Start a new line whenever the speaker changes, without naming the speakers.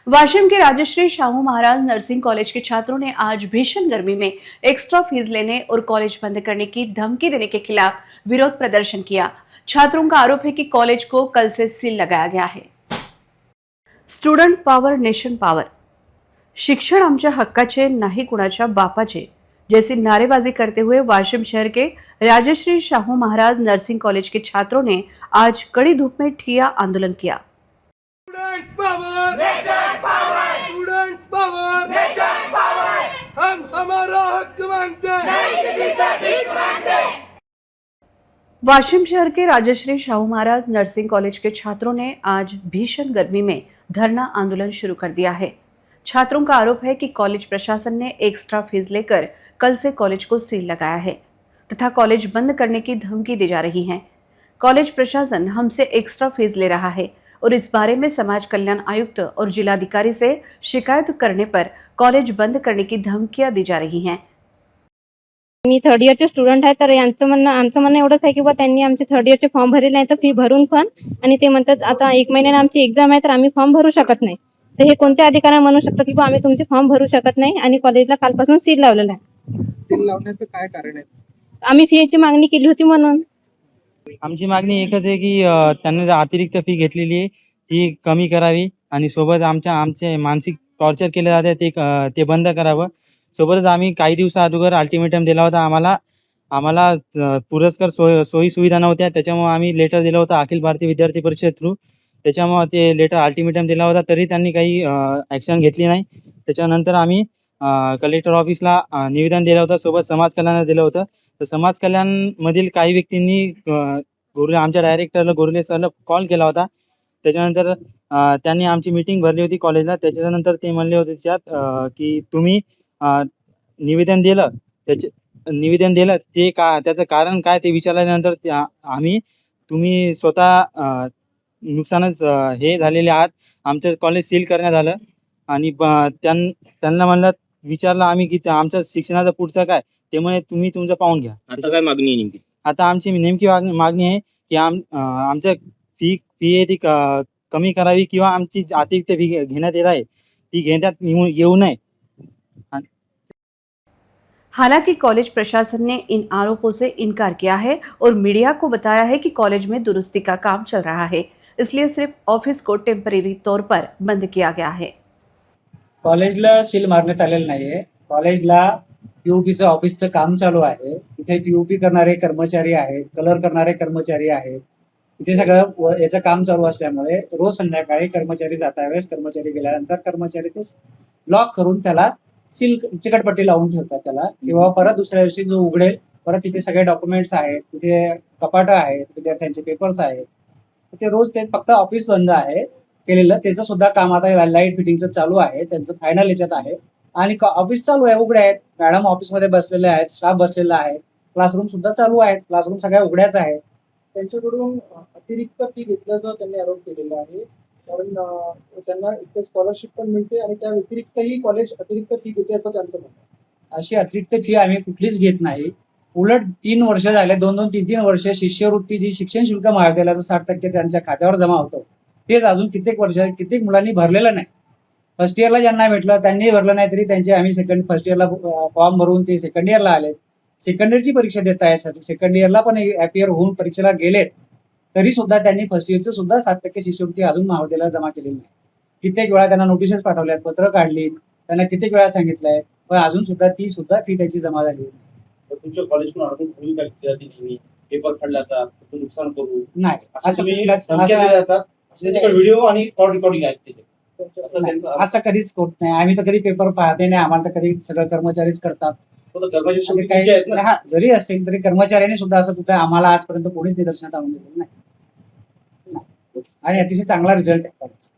वाशिम के Rajshri Shahu Maharaj nursing college के छात्रों ने आज भीषण गर्मी में एक्स्ट्रा फीस लेने और कॉलेज बंद करने की धमकी देने के खिलाफ विरोध प्रदर्शन किया। छात्रों का आरोप है कि कॉलेज को कल से सील लगाया गया है। स्टुडंट पॉवर नेशन पॉवर, शिक्षण आमच्या हक्काचे नाही कुणाच्या बापाचे जैसी नारेबाजी करते हुए वाशिम शहर के राजश्री शाहू महाराज नर्सिंग कॉलेज के छात्रों ने आज कड़ी धूप में ठिया आंदोलन किया।
Students power, nation power, students power, nation power, हम हमारा हक मांगते हैं, नहीं किसी से भीख मांगते।
वाशिम शहर के राजश्री शाहू महाराज नर्सिंग कॉलेज के छात्रों ने आज भीषण गर्मी में धरना आंदोलन शुरू कर दिया है। छात्रों का आरोप है कि कॉलेज प्रशासन ने एक्स्ट्रा फीस लेकर कल से कॉलेज को सील लगाया है तथा कॉलेज बंद करने की धमकी दी जा रही है। कॉलेज प्रशासन हमसे एक्स्ट्रा फीस ले रहा है और इस बारे में समाज कल्याण आयुक्त और जिलाधिकारी से शिकायत करने पर कॉलेज बंद करने की धमकियां दी जा रही हैं।
मी थर्ड इयरचे स्टुडंट आहे, तर आमचं म्हणणं एवढंच आहे की बा त्यांनी आमचे थर्ड इयरचे फॉर्म भरले नाही तर फी भरून पण, आणि ते म्हणतात आता 1 महिन्याने आमची एक्झाम आहे तर आम्ही फॉर्म भरू शकत नाही। तर हे कोणत्या अधिकाऱ्याने म्हणू शकतात की बा आम्ही तुमचे फॉर्म भरू शकत नाही आणि कॉलेजला कालपासून सील लावलेला आहे।
सील लावण्याचं काय कारण आहे?
आम्ही फीची मागणी केली होती म्हणून।
आमची मागणी एकच आहे की त्यांनी अतिरिक्त फी घेतलेली आहे ती कमी करावी आणि सोबत आमचे मानसिक टॉर्चर केले जाते ते बंद करावं। सोबतच आम्ही काही दिवसा अगोदर अल्टिमेटम दिला होता, आम्हाला पुरस्कार सोयी सुविधा नव्हत्या, त्याच्यामुळे आम्ही लेटर दिलं होतं अखिल भारतीय विद्यार्थी परिषद थ्रू। त्याच्यामुळे ते लेटर अल्टिमेटम दिला होता तरी त्यांनी काही ॲक्शन घेतली नाही। त्याच्यानंतर आम्ही कलेक्टर ऑफिसला निवेदन दिलं होतं, सोबत समाज कल्याणाला दिलं होतं। तर समाज कल्याणमधील काही व्यक्तींनी आमच्या डायरेक्टरला गोरले सरला कॉल केला होता। त्याच्यानंतर त्यांनी आमची मीटिंग भरली होती कॉलेजला। त्याच्यानंतर ते म्हणले होते त्यात की तुम्ही निवेदन दिलं ते त्याचं कारण काय ते विचारल्यानंतर आम्ही तुम्ही स्वतः नुकसानच हे झालेले आहात, आमचं कॉलेज सील करण्यात आलं आणि त्यांना म्हणलं विचारलं आम्ही की आमचं शिक्षणाचं पुढचं काय, ते म्हणे तुम्ही तुमचं पाहून घ्या।
आता काय मागणी आहे नेमकी? आता
आमची नेमकी मागणी आहे की आमचं फी आहे ती कमी करावी किंवा आमची अतिरिक्त फी घेण्यात येत आहे ती घेण्यात येऊ नये।
हालांकि कॉलेज प्रशासन ने इन आरोपों से इनकार किया है और मीडिया को बताया है कि कॉलेज में दुरुस्ती का काम चल रहा है, इसलिए सिर्फ ऑफिस को टेम्पररी तौर पर बंद किया गया है।
कॉलेजला सील मारण्यात आलेलं नाहीये। कॉलेजला पीयूपीचं ऑफिसचं काम चालू आहे। तिथे पीयूपी करणारे कर्मचारी आहेत, कलर करणारे कर्मचारी आहेत। इथे सगळं याचं काम चालू असल्यामुळे रोज संध्याकाळी कर्मचारी जातावेळेस कर्मचारी गेल्यानंतर कर्मचारी तो लॉक करून त्याला सील चिकटपट्टी लावून ठेवतात त्याला, किंवा परत दुसऱ्या दिवशी जो उघडेल परत तिथे सगळे डॉक्युमेंट्स आहेत, तिथे कपाटं आहेत, विद्यार्थ्यांचे पेपर्स आहेत। ते रोज ते फक्त ऑफिस बंद आहे केलेलं, त्याचं सुद्धा काम आता लाईट फिटिंगचं चालू आहे, त्यांचं फायनल याच्यात आहे आणि ऑफिस चालू आहे, उघडे आहेत। मॅडम ऑफिसमध्ये बसलेले आहेत, स्टाफ बसलेला आहे, क्लासरूम सुद्धा चालू आहेत, क्लासरूम सगळ्या उघड्याच आहेत।
त्यांच्याकडून अतिरिक्त फी घेतल्याचा त्यांनी आरोप केलेला आहे, कारण त्यांना एक स्कॉलरशिप पण मिळते आणि त्या व्यतिरिक्तही कॉलेज अतिरिक्त फी घेते असं त्यांचं म्हणणं आहे।
अशी अतिरिक्त फी आम्ही कुठलीच घेत नाही। उलट 3 वर्ष झाले, 2-2, 3-3 वर्ष शिष्यवृत्ती जी शिक्षण शुल्क महाविद्यालयाचं 60% त्यांच्या खात्यावर जमा होतं, तेच अजून कित्येक मुलांनी भरलेलं नाही। फर्स्ट इयरला ज्यांना भेटलं त्यांनी भरलं नाही तरी त्यांचे आम्ही फर्स्ट इयरला फॉर्म भरून ते सेकंड इयरला आले, सेकंड इयरची परीक्षा देत आहेत, सेकंड इयरला पण ॲपियर होऊन परीक्षेला गेलेत, तरी सुद्धा त्यांनी फर्स्ट इयरचं सुद्धा 60% शिष्यवृत्ती अजून महाविद्यालयाला जमा केलेली नाही। कित्येक वेळा त्यांना नोटिसेस पाठवल्यात, पत्र काढलीत, त्यांना कित्येक वेळा सांगितलंय, पण अजून सुद्धा ती सुद्धा फी त्यांची जमा झाली नाही।
तुमच्या कॉलेजकडून अडकून ठेवली काय पेपर फाडला तर नुकसान करू
नाही असं
व्हिडिओ आणि कॉल रेकॉर्डिंग आहेत
असं कधीच होत नाही। आम्ही तर कधी पेपर पाहते नाही, आम्हाला तर कधी सगळं कर्मचारीच करतात। जरी असेल तरी कर्मचाऱ्यांनी सुद्धा असं कुठे आम्हाला आजपर्यंत कोणीच निदर्शनात आणून दिलेलं नाही आणि अतिशय चांगला रिझल्ट आहे कॉलेजचा।